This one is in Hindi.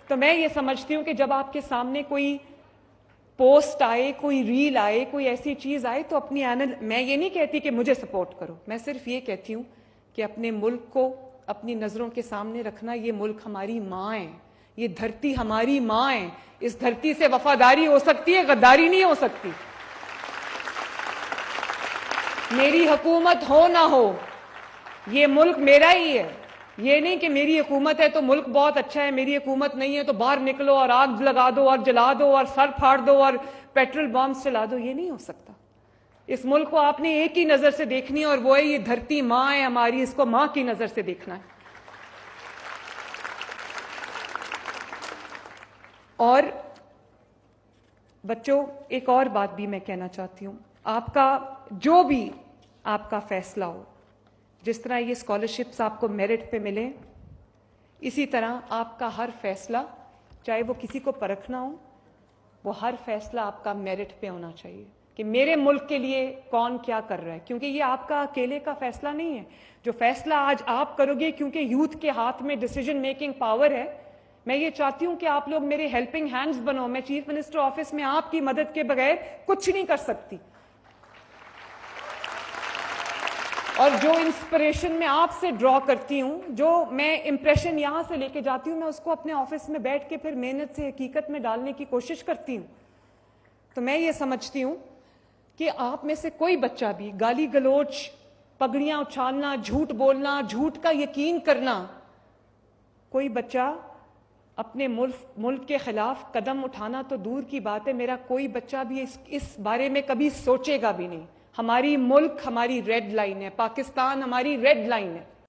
तो मैं ये समझती हूं कि जब आपके सामने कोई पोस्ट आए, कोई रील आए, कोई ऐसी चीज आए, तो अपनी मैं ये नहीं कहती कि मुझे सपोर्ट करो, मैं सिर्फ ये कहती हूं कि अपने मुल्क को अपनी नजरों के सामने रखना। ये मुल्क हमारी माँ है, ये धरती हमारी माँ है। इस धरती से वफादारी हो सकती है, गद्दारी नहीं हो सकती। मेरी हुकूमत हो ना हो, ये मुल्क मेरा ही है। ये नहीं कि मेरी हुकूमत है तो मुल्क बहुत अच्छा है, मेरी हुकूमत नहीं है तो बाहर निकलो और आग लगा दो और जला दो और सर फाड़ दो और पेट्रोल बॉम्ब चला दो। ये नहीं हो सकता। इस मुल्क को आपने एक ही नजर से देखनी है और वो है ये धरती माँ है हमारी, इसको माँ की नजर से देखना है। और बच्चों, एक और बात भी मैं कहना चाहती हूं, आपका जो भी आपका फैसला हो, जिस तरह ये स्कॉलरशिप्स आपको मेरिट पे मिले, इसी तरह आपका हर फैसला, चाहे वो किसी को परखना हो, वो हर फैसला आपका मेरिट पे होना चाहिए कि मेरे मुल्क के लिए कौन क्या कर रहा है। क्योंकि ये आपका अकेले का फैसला नहीं है। जो फैसला आज आप करोगे, क्योंकि यूथ के हाथ में डिसीजन मेकिंग पावर है, मैं ये चाहती हूं कि आप लोग मेरे हेल्पिंग हैंड्स बनो। मैं चीफ मिनिस्टर ऑफिस में आपकी मदद के बगैर कुछ नहीं कर सकती। और जो इंस्पिरेशन मैं आपसे ड्रॉ करती हूं, जो मैं इंप्रेशन यहां से लेके जाती हूं, मैं उसको अपने ऑफिस में बैठ के फिर मेहनत से हकीकत में डालने की कोशिश करती हूं। तो मैं ये समझती हूं कि आप में से कोई बच्चा भी गाली गलोच, पगड़ियां उछालना, झूठ बोलना, झूठ का यकीन करना, कोई बच्चा अपने मुल्क के खिलाफ कदम उठाना तो दूर की बात है, मेरा कोई बच्चा भी इस बारे में कभी सोचेगा भी नहीं। हमारी मुल्क हमारी रेड लाइन है, पाकिस्तान हमारी रेड लाइन है।